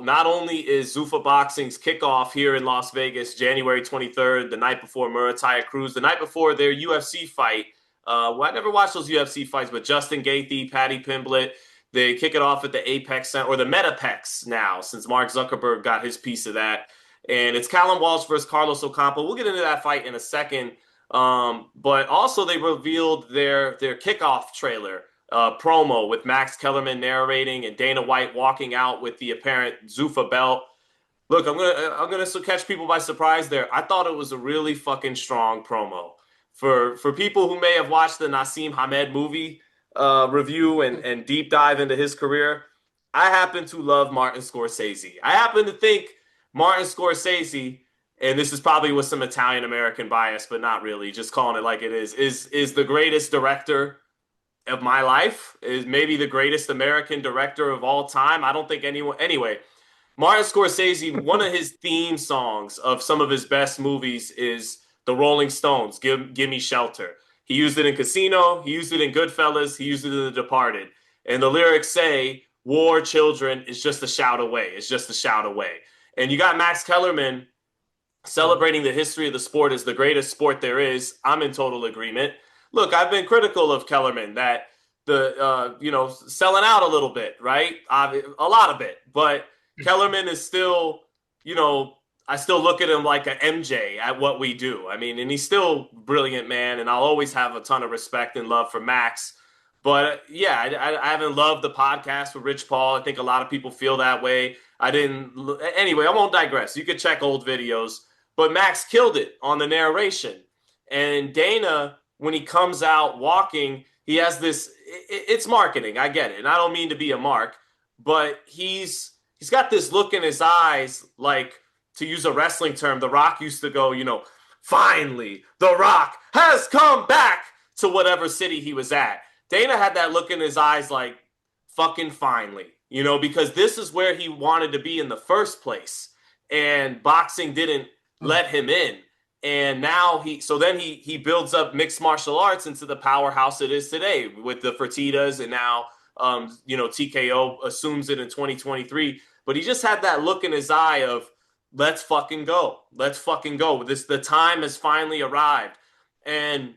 not only is Zuffa Boxing's kickoff here in Las Vegas, January 23rd, the night before Muay Cruz, the night before their UFC fight. Well, I never watched those UFC fights, but Justin Gaethje, Paddy Pimblett, they kick it off at the Apex Center, or the Metapex now, since Mark Zuckerberg got his piece of that. And it's Callum Walsh versus Carlos Ocampo. We'll get into that fight in a second. But also they revealed their kickoff trailer promo with Max Kellerman narrating and Dana White walking out with the apparent Zuffa belt. Look, I'm gonna catch people by surprise there. I thought it was a really fucking strong promo. For people who may have watched the Nassim Hamed movie review and deep dive into his career, I happen to love Martin Scorsese. I happen to think Martin Scorsese, and this is probably with some Italian American bias, but not really, just calling it like it is the greatest director of my life, is maybe the greatest American director of all time. I don't think anyone, anyway. Martin Scorsese, one of his theme songs of some of his best movies is the Rolling Stones, Give Me Shelter. He used it in Casino, he used it in Goodfellas, he used it in The Departed. And the lyrics say, war, children, is just a shout away. It's just a shout away. And you got Max Kellerman celebrating the history of the sport as the greatest sport there is. I'm in total agreement. Look, I've been critical of Kellerman that selling out a little bit, right? A lot of it. But Kellerman is still, I still look at him like an MJ at what we do. I mean, and he's still a brilliant, man, and I'll always have a ton of respect and love for Max. But yeah, I haven't loved the podcast with Rich Paul. I think a lot of people feel that way. Anyway, I won't digress. You could check old videos. But Max killed it on the narration. And Dana, when he comes out walking, he has this, it's marketing. I get it. And I don't mean to be a mark, but he's got this look in his eyes, like, to use a wrestling term, The Rock used to go, finally, The Rock has come back to whatever city he was at. Dana had that look in his eyes like, fucking finally, because this is where he wanted to be in the first place. And boxing didn't let him in. And now he builds up mixed martial arts into the powerhouse it is today with the Fertitas, and now TKO assumes it in 2023. But he just had that look in his eye of, let's fucking go. Let's fucking go. The time has finally arrived. And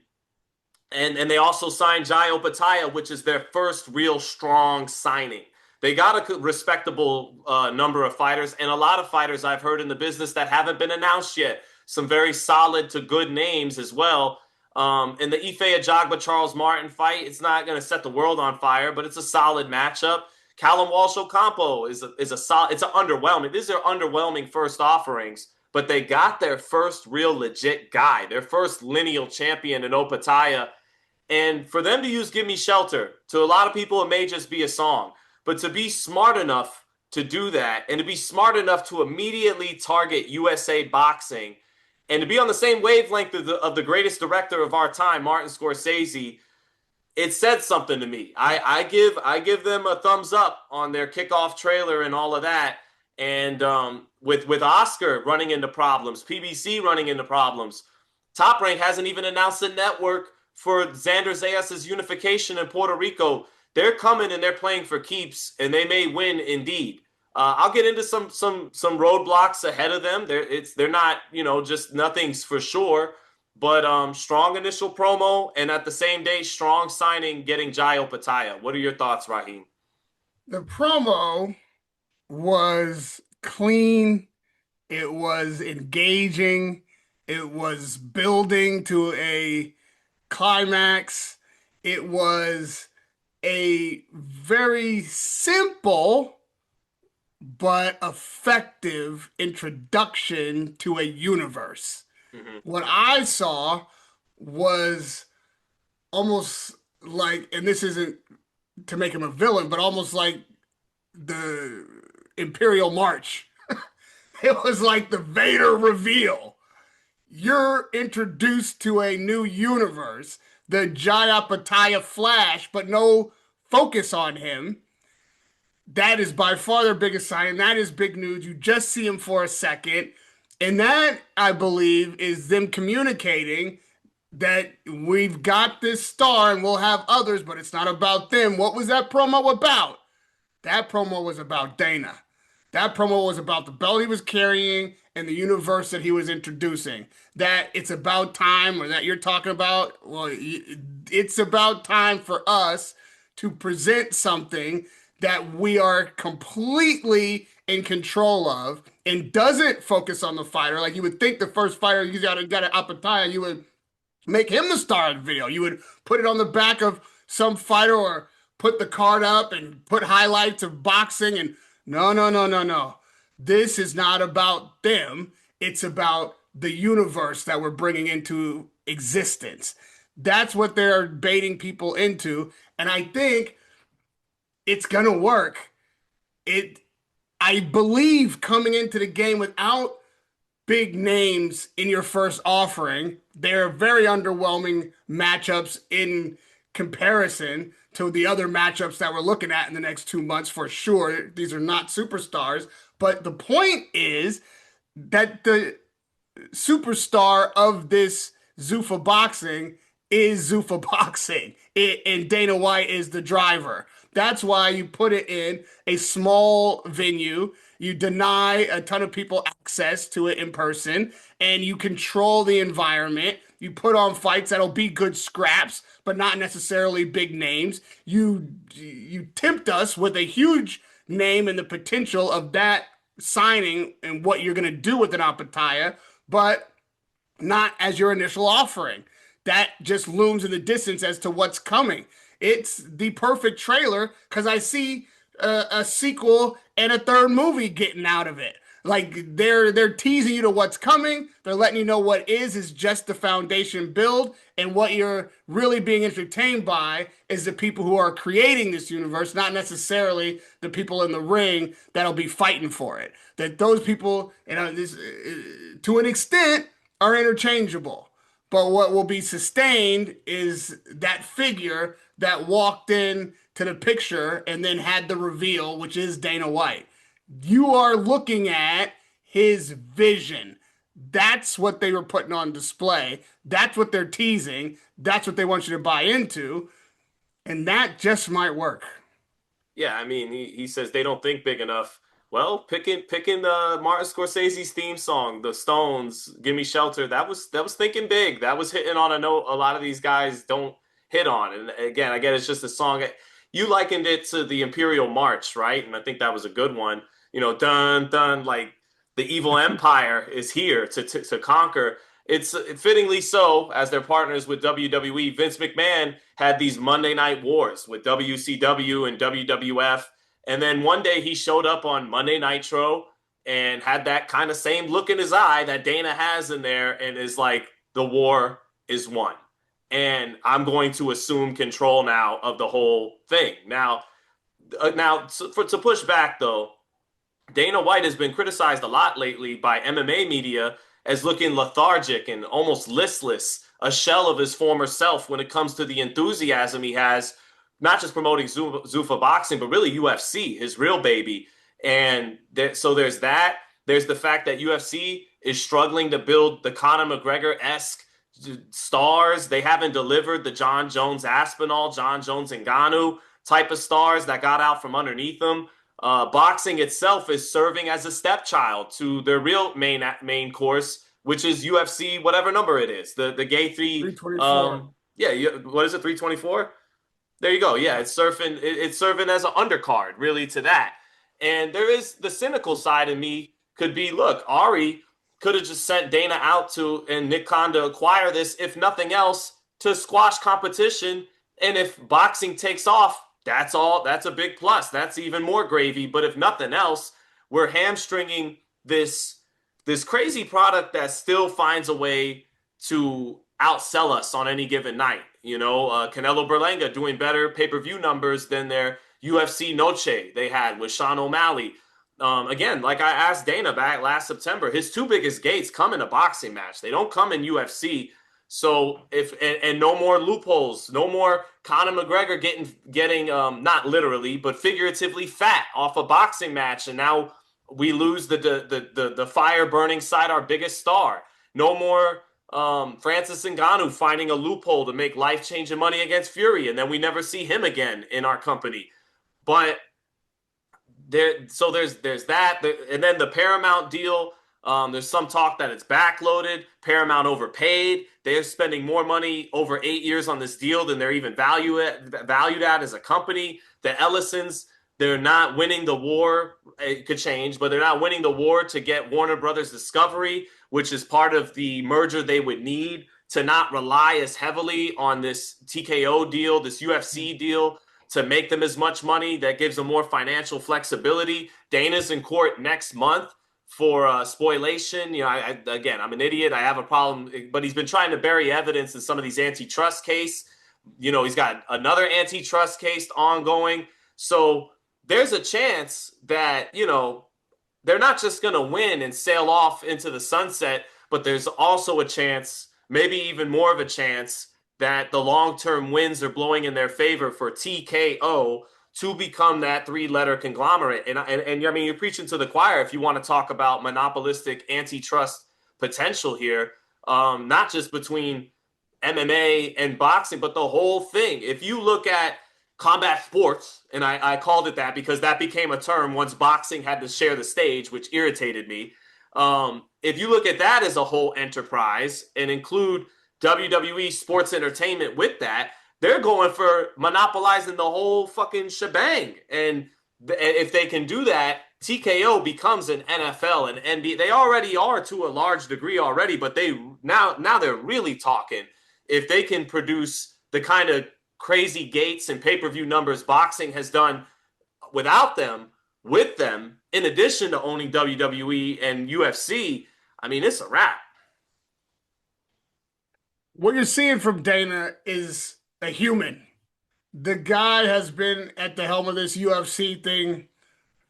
they also signed Jai Opataya, which is their first real strong signing. They got a respectable number of fighters, and a lot of fighters I've heard in the business that haven't been announced yet. Some very solid to good names as well. In the Ife Ajagba Charles Martin fight, it's not going to set the world on fire, but it's a solid matchup. Callum Walsh Ocampo is a solid. It's an underwhelming. These are underwhelming first offerings, but they got their first real legit guy, their first lineal champion in Opataya. And for them to use Give Me Shelter, to a lot of people, it may just be a song. But to be smart enough to do that, and to be smart enough to immediately target USA boxing, and to be on the same wavelength of the greatest director of our time, Martin Scorsese, it said something to me. I give them a thumbs up on their kickoff trailer and all of that. And with Oscar running into problems, PBC running into problems, Top Rank hasn't even announced a network for Xander Zayas' unification in Puerto Rico. They're coming and they're playing for keeps, and they may win indeed. I'll get into some roadblocks ahead of them. They're not, just nothing's for sure. But strong initial promo, and at the same day, strong signing, getting Jai Opataya. What are your thoughts, Raheem? The promo was clean. It was engaging. It was building to a climax. It was a very simple but effective introduction to a universe. Mm-hmm. What I saw was almost like, and this isn't to make him a villain, but almost like the Imperial March. It was like the Vader reveal. You're introduced to a new universe, the Jayapataya Flash, but no focus on him. That is by far their biggest sign. That is big news. You just see him for a second. And that, I believe, is them communicating that we've got this star and we'll have others, but it's not about them. What was that promo about? That promo was about Dana. That promo was about the belt he was carrying and the universe that he was introducing. That it's about time, or that you're talking about, well, it's about time for us to present something that we are completely in control of and doesn't focus on the fighter. Like you would think the first fighter you got an Apataya, you would make him the star of the video. You would put it on the back of some fighter or put the card up and put highlights of boxing. And no, no, no, no, no. This is not about them. It's about the universe that we're bringing into existence. That's what they're baiting people into. And I think it's going to work. It, I believe coming into the game without big names in your first offering. They're very underwhelming matchups in comparison to the other matchups that we're looking at in the next 2 months for sure. These are not superstars. But the point is that the superstar of this Zuffa boxing is Zuffa boxing, and Dana White is the driver. That's why you put it in a small venue. You deny a ton of people access to it in person, and you control the environment. You put on fights that'll be good scraps, but not necessarily big names. You tempt us with a huge name and the potential of that signing and what you're going to do with an Apataya, but not as your initial offering. That just looms in the distance as to what's coming. It's the perfect trailer because I see a sequel and a third movie getting out of it. Like they're teasing you to what's coming. They're letting you know what is just the foundation build, and what you're really being entertained by is the people who are creating this universe, not necessarily the people in the ring that'll be fighting for it. That those people, this to an extent, are interchangeable. But what will be sustained is that figure that walked in to the picture and then had the reveal, which is Dana White. You are looking at his vision. That's what they were putting on display. That's what they're teasing. That's what they want you to buy into. And that just might work. Yeah, I mean, he says they don't think big enough. Well, picking Martin Scorsese's theme song, The Stones, "Give Me Shelter," that was thinking big. That was hitting on a note a lot of these guys don't hit on. And again, I get it's just a song. You likened it to the Imperial March, right? And I think that was a good one. Dun dun, like the evil empire is here to conquer. It's fittingly so, as their partners with WWE. Vince McMahon had these Monday Night Wars with WCW and WWF. And then one day he showed up on Monday Nitro and had that kind of same look in his eye that Dana has in there, and is like, the war is won. And I'm going to assume control now of the whole thing. Now, to push back though, Dana White has been criticized a lot lately by MMA media as looking lethargic and almost listless, a shell of his former self when it comes to the enthusiasm he has, not just promoting Zuffa boxing, but really UFC, his real baby. And so there's that. There's the fact that UFC is struggling to build the Conor McGregor-esque stars. They haven't delivered the John Jones Aspinall, John Jones Ngannou type of stars that got out from underneath them. Boxing itself is serving as a stepchild to their real main course, which is UFC, whatever number it is, the gay three. 324. Yeah, what is it? 324. There you go. Yeah, it's serving as an undercard really to that. And there is the cynical side of me could be, look, Ari could have just sent Dana out to and Nick Khan to acquire this, if nothing else, to squash competition. And if boxing takes off, that's all. That's a big plus. That's even more gravy. But if nothing else, we're hamstringing this crazy product that still finds a way to outsell us on any given night. Canelo Berlanga doing better pay-per-view numbers than their UFC Noche they had with Sean O'Malley. Again, like I asked Dana back last September, his two biggest gates come in a boxing match. They don't come in UFC. So and no more loopholes, no more Conor McGregor getting not literally but figuratively fat off a boxing match, and now we lose the fire burning side our biggest star. No more Francis Ngannou finding a loophole to make life changing money against Fury, and then we never see him again in our company. But there's that, and then the Paramount deal. There's some talk that it's backloaded. Paramount overpaid. They're spending more money over 8 years on this deal than they're even valued at as a company. The Ellisons, they're not winning the war. It could change, but they're not winning the war to get Warner Brothers Discovery, which is part of the merger they would need to not rely as heavily on this TKO deal, this UFC deal, to make them as much money. That gives them more financial flexibility. Dana's in court next month for spoliation. Again, I'm an idiot. I have a problem, but he's been trying to bury evidence in some of these antitrust case. He's got another antitrust case ongoing. So there's a chance that, they're not just going to win and sail off into the sunset, but there's also a chance, maybe even more of a chance, that the long-term winds are blowing in their favor for TKO to become that three-letter conglomerate. And I mean, you're preaching to the choir if you want to talk about monopolistic antitrust potential here, not just between MMA and boxing, but the whole thing. If you look at combat sports, and I called it that because that became a term once boxing had to share the stage, which irritated me. If you look at that as a whole enterprise and include WWE sports entertainment with that, they're going for monopolizing the whole fucking shebang. And if they can do that, TKO becomes an NFL and NBA. They already are to a large degree already, but now they're really talking. If they can produce the kind of crazy gates and pay-per-view numbers boxing has done without them, with them, in addition to owning WWE and UFC, I mean, it's a wrap. What you're seeing from Dana is a human. The guy has been at the helm of this UFC thing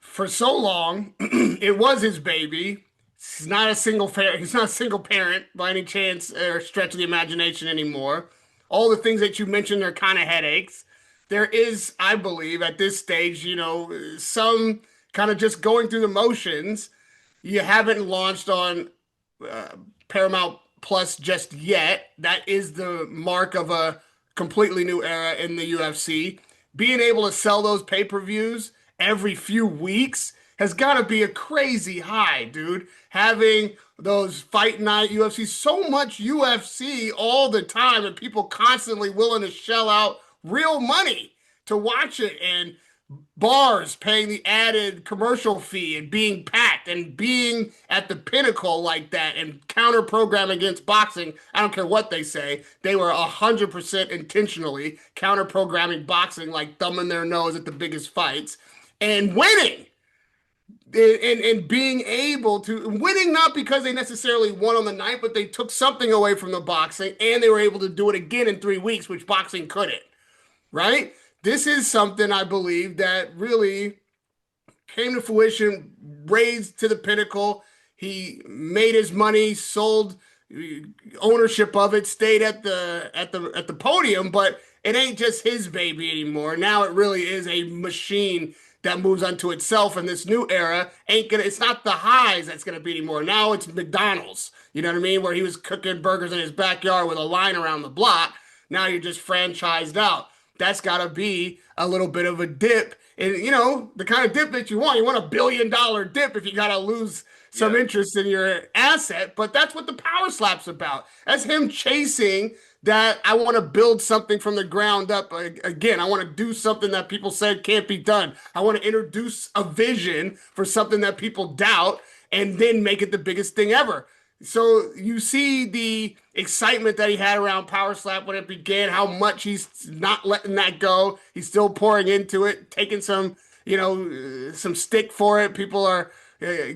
for so long. It was his baby. He's not a single parent. He's not a single parent by any chance or stretch of the imagination anymore. All the things that you mentioned are kind of headaches. There is, I believe, at this stage, some kind of just going through the motions. You haven't launched on Paramount Plus just yet. That is the mark of a completely new era in the UFC. Being able to sell those pay-per-views every few weeks has got to be a crazy high, dude. Having those fight night UFC, so much UFC all the time, and people constantly willing to shell out real money to watch it, and bars paying the added commercial fee and being packed and being at the pinnacle like that and counter program against boxing. I don't care what they say. They were 100% intentionally counter programming boxing, like thumbing their nose at the biggest fights and winning. And being able to winning not because they necessarily won on the night, but they took something away from the boxing and they were able to do it again in 3 weeks, which boxing couldn't, right? This is something I believe that really came to fruition, raised to the pinnacle. He made his money, sold ownership of it, stayed at the podium, but it ain't just his baby anymore. Now it really is a machine that moves unto itself, and this new era it's not the highs that's gonna be anymore. Now it's McDonald's. You know what I mean? Where he was cooking burgers in his backyard with a line around the block. Now you're just franchised out. That's gotta be a little bit of a dip. And the kind of dip that you want. You want $1 billion dip if you gotta lose some interest in your asset. But that's what the power slap's about. That's him chasing that. I want to build something from the ground up. Again, I want to do something that people said can't be done. I want to introduce a vision for something that people doubt and then make it the biggest thing ever. So you see the excitement that he had around Power Slap when it began, how much he's not letting that go. He's still pouring into it, taking some stick for it. People are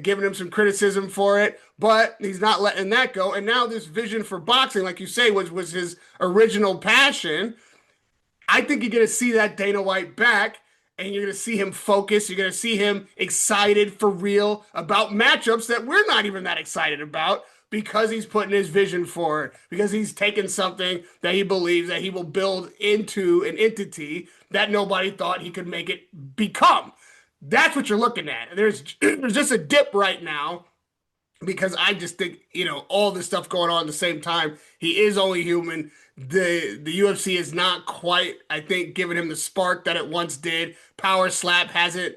giving him some criticism for it, but he's not letting that go. And now this vision for boxing, like you say, was his original passion. I think you're going to see that Dana White back, and you're going to see him focus. You're going to see him excited for real about matchups that we're not even that excited about because he's putting his vision forward, because he's taken something that he believes that he will build into an entity that nobody thought he could make it become. That's what you're looking at. There's just a dip right now because I just think, all this stuff going on at the same time. He is only human. The UFC is not quite, I think, giving him the spark that it once did. Power Slap hasn't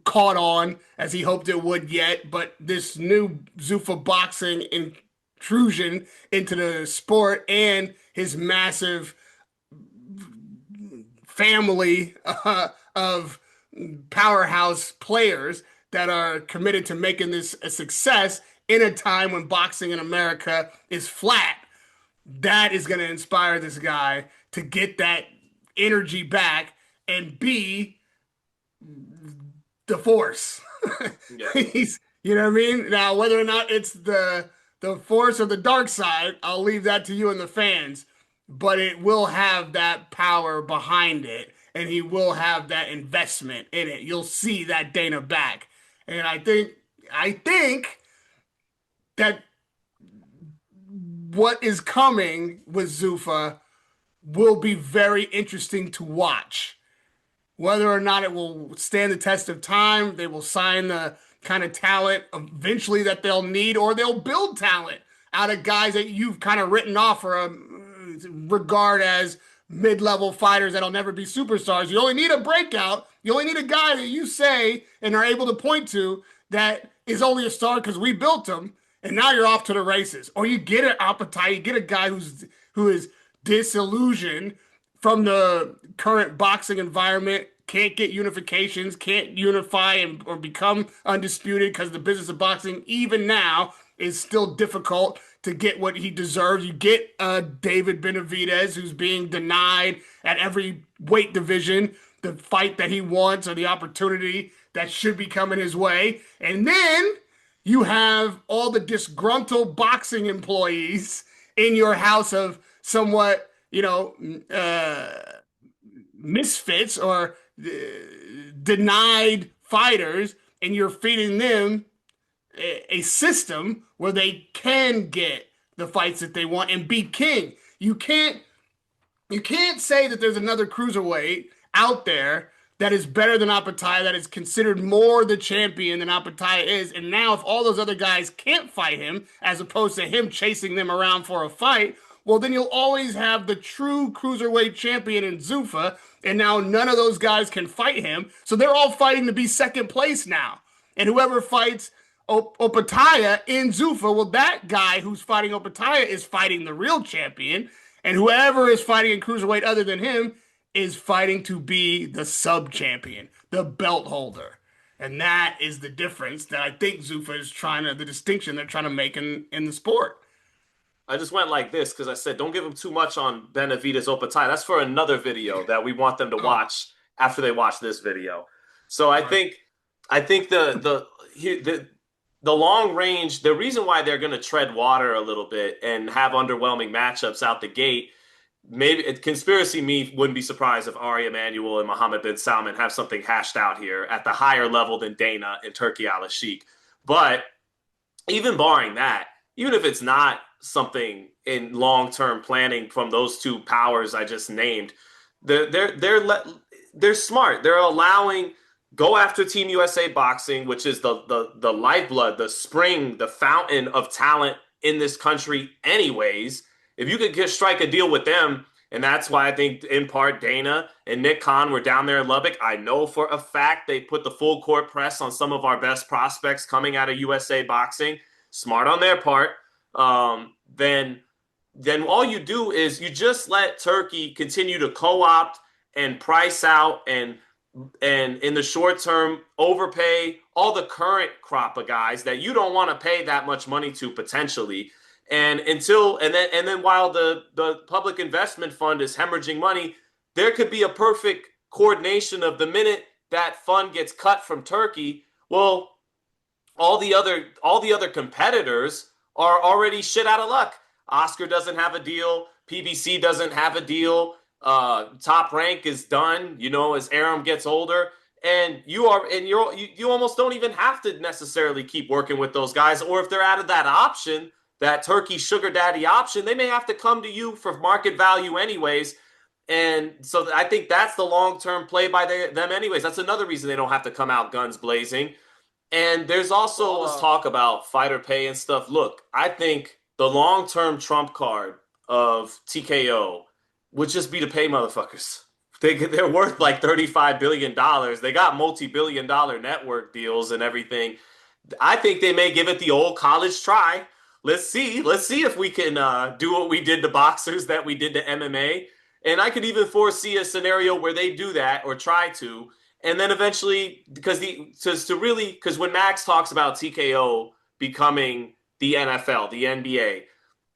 caught on as he hoped it would yet. But this new Zuffa boxing intrusion into the sport and his massive family of powerhouse players that are committed to making this a success in a time when boxing in America is flat. That is going to inspire this guy to get that energy back and be the force. Yeah. You know what I mean? Now, whether or not it's the force or the dark side, I'll leave that to you and the fans. But it will have that power behind it, and he will have that investment in it. You'll see that Dana back, and I think that what is coming with Zuffa will be very interesting to watch. Whether or not it will stand the test of time, they will sign the kind of talent eventually that they'll need, or they'll build talent out of guys that you've kind of written off for a regard as mid-level fighters that'll never be superstars. You only need a breakout. You only need a guy that you say and are able to point to that is only a star because we built him, and now you're off to the races. Or you get an appetite, you get a guy who is disillusioned from the current boxing environment, can't get unifications, can't unify or become undisputed because the business of boxing, even now, is still difficult to get what he deserves. You get David Benavidez, who's being denied at every weight division the fight that he wants or the opportunity that should be coming his way. And then you have all the disgruntled boxing employees in your house of somewhat, misfits or denied fighters, and you're feeding them a system where they can get the fights that they want and be king. You can't say that there's another cruiserweight out there that is better than Apataya, that is considered more the champion than Apataya is. And now, if all those other guys can't fight him, as opposed to him chasing them around for a fight, well, then you'll always have the true cruiserweight champion in Zuffa. And now none of those guys can fight him. So they're all fighting to be second place now. And whoever fights Opataya in Zuffa, well, that guy who's fighting Opataya is fighting the real champion. And whoever is fighting in cruiserweight other than him is fighting to be the sub-champion, the belt holder. And that is the difference that I think Zuffa is the distinction they're trying to make in the sport. I just went like this because I said, don't give them too much on Benavidez Opataya. That's for another video that we want them to watch after they watch this video. So I think the long range, the reason why they're going to tread water a little bit and have underwhelming matchups out the gate, maybe conspiracy me wouldn't be surprised if Ari Emanuel and Mohammed bin Salman have something hashed out here at the higher level than Dana and Turki Al-Sheikh. But even barring that, even if it's not something in long-term planning from those two powers I just named, they're smart. They're allowing go after Team USA boxing, which is the lifeblood, the spring, the fountain of talent in this country anyways. If you could just strike a deal with them, and that's why I think in part Dana and Nick Khan were down there in Lubbock. I know for a fact they put the full court press on some of our best prospects coming out of USA boxing. Smart on their part. Then all you do is you just let Turkey continue to co-opt and price out and in the short term overpay all the current crop of guys that you don't want to pay that much money to potentially. And then while the public investment fund is hemorrhaging money, there could be a perfect coordination of the minute that fund gets cut from Turkey. Well, all the other competitors are already shit out of luck. Oscar doesn't have a deal. PBC doesn't have a deal. Top Rank is done, as Aram gets older, and you almost don't even have to necessarily keep working with those guys. Or if they're out of that option, that Turkey sugar daddy option, they may have to come to you for market value anyways. And so I think that's the long-term play by them anyways. That's another reason they don't have to come out guns blazing. And there's also all this talk about fighter pay and stuff. Look, I think the long-term trump card of TKO would just be to pay motherfuckers. they're worth like $35 billion. They got multi-billion-dollar network deals and everything. I think they may give it the old college try. Let's see. Let's see if we can do what we did to boxers that we did to MMA. And I could even foresee a scenario where they do that or try to, and then eventually, because when Max talks about TKO becoming the NFL, the NBA,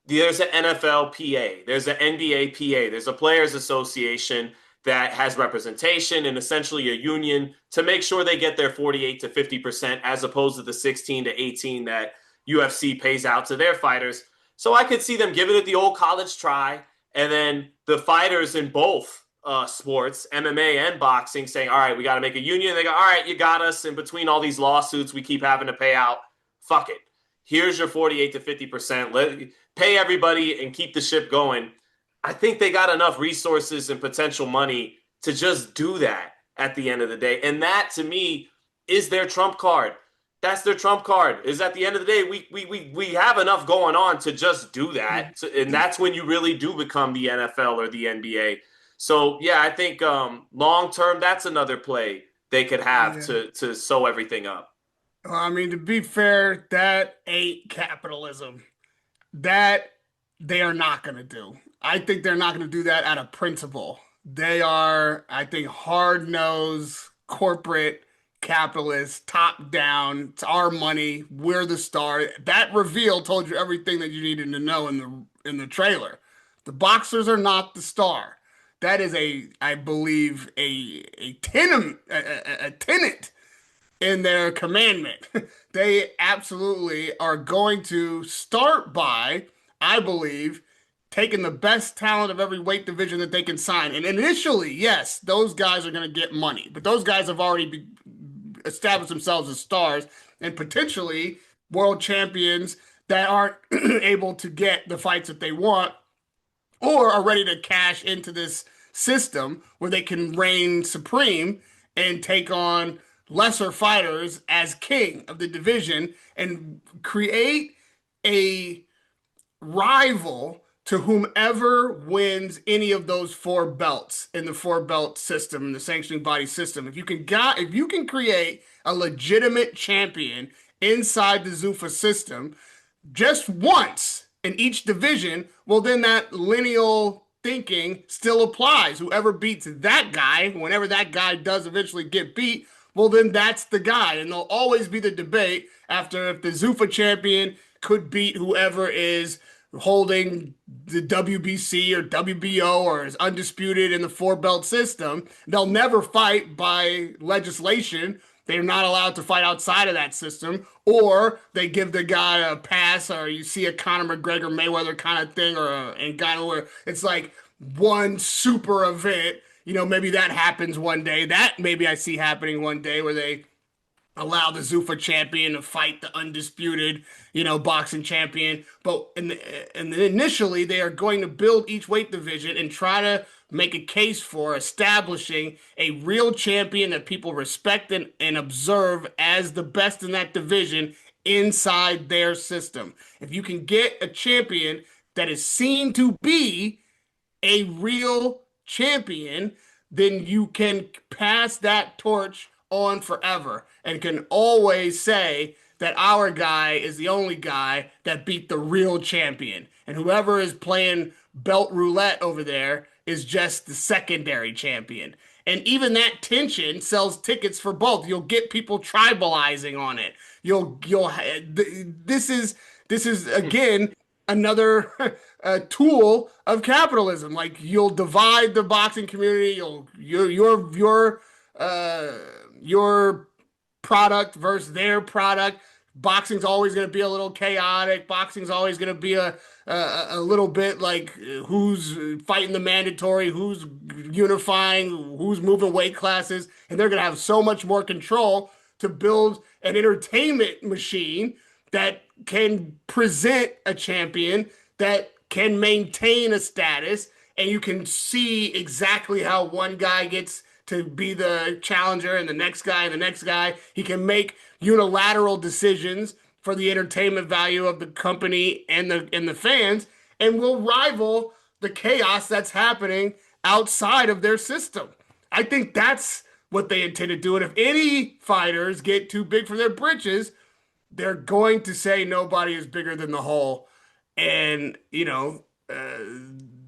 there's an NFLPA, there's an NBAPA, there's a Players Association that has representation and essentially a union to make sure they get their 48 to 50% as opposed to the 16 to 18 that UFC pays out to their fighters. So I could see them giving it the old college try, and then the fighters in both sports, MMA and boxing, saying, all right, we got to make a union. They go, all right, you got us. In between all these lawsuits we keep having to pay out, fuck it. Here's your 48 to 50%. Pay everybody and keep the ship going. I think they got enough resources and potential money to just do that at the end of the day. And that, to me, is their trump card. That's their trump card. Is at the end of the day, we have enough going on to just do that. So, and that's when you really do become the NFL or the NBA. So, yeah, I think long term, that's another play they could have Yeah. to sew everything up. Well, I mean, to be fair, that ain't capitalism. That they are not going to do. I think they're not going to do that out of principle. They are, I think, hard-nosed corporate capitalists, top down. It's our money. We're the star. That reveal told you everything that you needed to know in the trailer. The boxers are not the star. That is I believe, a tenet in their commandment. They absolutely are going to start by, I believe, taking the best talent of every weight division that they can sign. And initially, yes, those guys are going to get money, but those guys have already established themselves as stars and potentially world champions that aren't able to get the fights that they want or are ready to cash into this system where they can reign supreme and take on lesser fighters as king of the division and create a rival to whomever wins any of those four belts in the four belt system, the sanctioning body system. If you can create a legitimate champion inside the Zuffa system just once in each division, well, then that lineal thinking still applies. Whoever beats that guy, whenever that guy does eventually get beat, well, then that's the guy. And there'll always be the debate after if the Zuffa champion could beat whoever is holding the WBC or WBO or is undisputed in the four belt system. They'll never fight by legislation. They're not allowed to fight outside of that system, or they give the guy a pass, or you see a Conor McGregor Mayweather kind of thing, or and kind of where it's like one super event. Maybe that happens one day. That maybe I see happening one day where they allow the Zuffa champion to fight the undisputed, boxing champion. But initially, they are going to build each weight division and try to make a case for establishing a real champion that people respect and observe as the best in that division inside their system. If you can get a champion that is seen to be a real champion, then you can pass that torch on forever and can always say that our guy is the only guy that beat the real champion. And whoever is playing belt roulette over there is just the secondary champion. And even that tension sells tickets for both. You'll get people tribalizing on it. This is again another tool of capitalism. Like you'll divide the boxing community. Your product versus their product. Boxing's always going to be a little chaotic. Boxing's always going to be a little bit like who's fighting the mandatory, who's unifying, who's moving weight classes, and they're going to have so much more control to build an entertainment machine that can present a champion that can maintain a status, and you can see exactly how one guy gets to be the challenger and the next guy and the next guy. He can make unilateral decisions for the entertainment value of the company and the fans, and will rival the chaos that's happening outside of their system. I think that's what they intend to do. And if any fighters get too big for their britches, they're going to say nobody is bigger than the whole. And,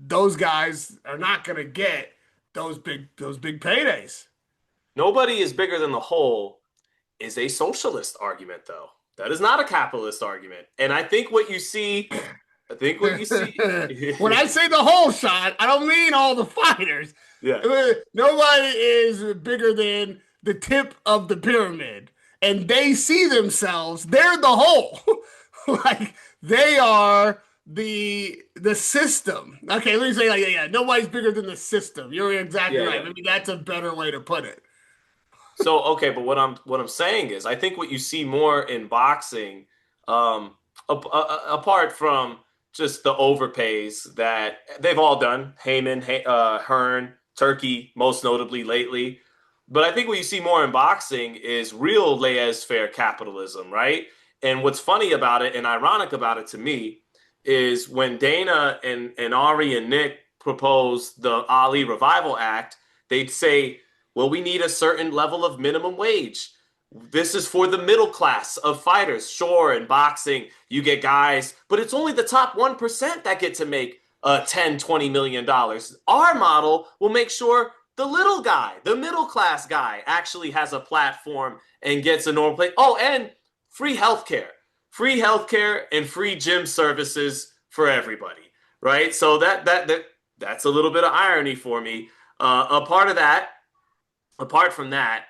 those guys are not going to get those big paydays. Nobody is bigger than the whole is a socialist argument, though. That is not a capitalist argument. And I think what you see, When I say the whole shot, I don't mean all the fighters. yeah, Nobody is bigger than the tip of the pyramid. And they see themselves, they're the whole. Like they are the system. Okay, let me say like yeah, nobody's bigger than the system. You're exactly yeah, right. yeah. Maybe that's a better way to put it. So okay, but what I'm saying is, I think what you see more in boxing, apart from just the overpays that they've all done, Heyman, Hearn, Turkey, most notably lately. But I think what you see more in boxing is real laissez-faire capitalism, right? And what's funny about it and ironic about it to me is when Dana and Ari and Nick proposed the Ali Revival Act, they'd say, well, we need a certain level of minimum wage. This is for the middle class of fighters. Sure, in boxing, you get guys, but it's only the top 1% that get to make $10, $20 million. Our model will make sure the little guy, the middle class guy, actually has a platform and gets a normal play. Oh, and free healthcare, and free gym services for everybody, right? So that's a little bit of irony for me. Apart from that,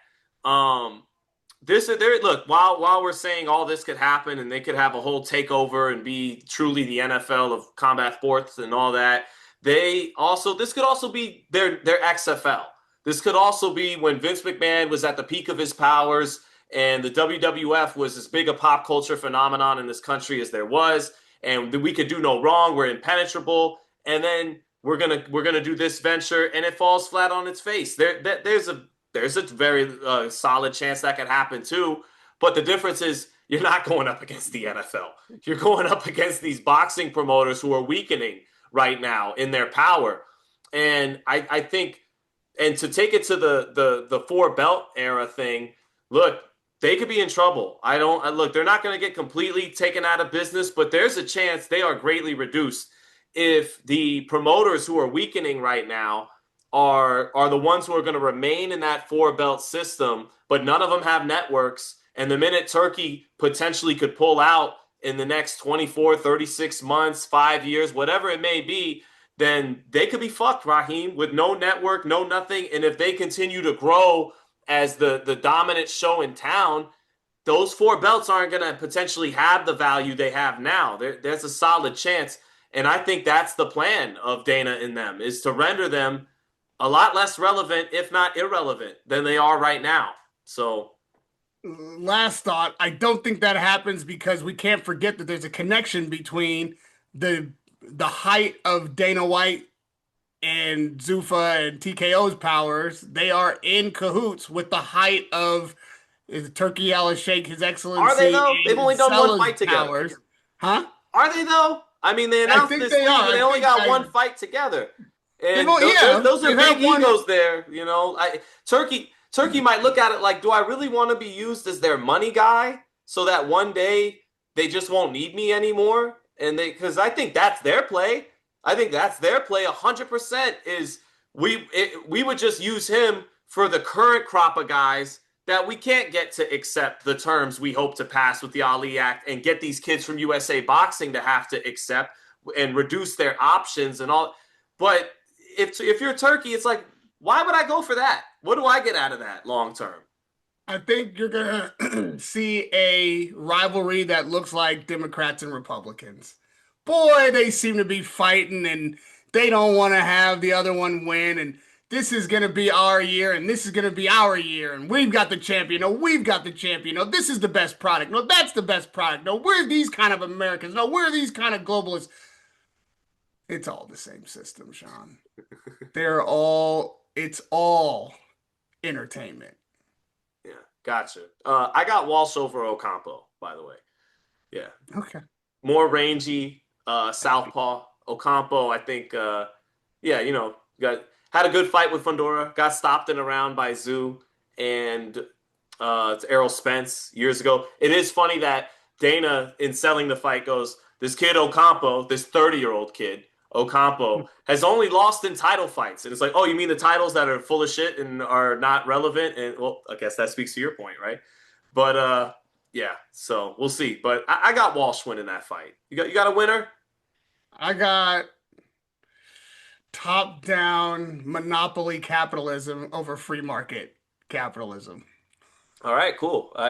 um, this there look while we're saying all this could happen and they could have a whole takeover and be truly the NFL of combat sports and all that. This could also be their XFL. This could also be when Vince McMahon was at the peak of his powers and the WWF was as big a pop culture phenomenon in this country as there was, and we could do no wrong. We're impenetrable, and then we're gonna do this venture, and it falls flat on its face. There's a very solid chance that could happen too. But the difference is you're not going up against the NFL. You're going up against these boxing promoters who are weakening right now in their power. And I think, and to take it to the four belt era thing, look, they could be in trouble. Look, they're not going to get completely taken out of business, but there's a chance they are greatly reduced if the promoters who are weakening right now are the ones who are going to remain in that four belt system, but none of them have networks. And the minute Turkey potentially could pull out in the next 24, 36 months, 5 years, whatever it may be, then they could be fucked, Raheem, with no network, no nothing. And if they continue to grow as the dominant show in town, those four belts aren't going to potentially have the value they have now. There's a solid chance. And I think that's the plan of Dana and them, is to render them a lot less relevant, if not irrelevant, than they are right now. So, Last thought, I don't think that happens because we can't forget that there's a connection between the height of Dana White and Zuffa and TKO's powers. They are in cahoots with the height of Turkey Al Sheikh, His are they Excellency, though? They've and only done one Sellers fight together. powers. Huh? Are they though? I mean, they I announced think this they week, are. but they I only think got one fight together, and yeah, those are they've big had one. egos there. Turkey might look at it like, do I really want to be used as their money guy so that one day they just won't need me anymore? And because I think that's their play. I think that's their play. 100% is we would just use him for the current crop of guys that we can't get to accept the terms we hope to pass with the Ali Act and get these kids from USA Boxing to have to accept and reduce their options and all. But if you're Turkey, it's like, why would I go for that? What do I get out of that long term? I think you're gonna see a rivalry that looks like Democrats and Republicans. Boy, they seem to be fighting and they don't want to have the other one win. And this is gonna be our year, and this is gonna be our year, and we've got the champion. No, we've got the champion. No, this is the best product. No, that's the best product. No, we're these kind of Americans. No, we're these kind of globalists. It's all the same system, Sean. It's all entertainment. Yeah, gotcha. I got Walsh over Ocampo, by the way. Yeah, Okay. more rangy, southpaw. Ocampo, I think. Yeah, got Had a good fight with Fundora. Got stopped in a round by Zoo and it's Errol Spence years ago. It is funny that Dana, in selling the fight, goes, this kid Ocampo, this 30-year-old kid, Ocampo, has only lost in title fights. And it's like, oh, you mean the titles that are full of shit and are not relevant? And well, I guess that speaks to your point, right? But yeah, so we'll see. But I got Walsh winning that fight. You got a winner? I got top-down monopoly capitalism over free market capitalism. All right, cool.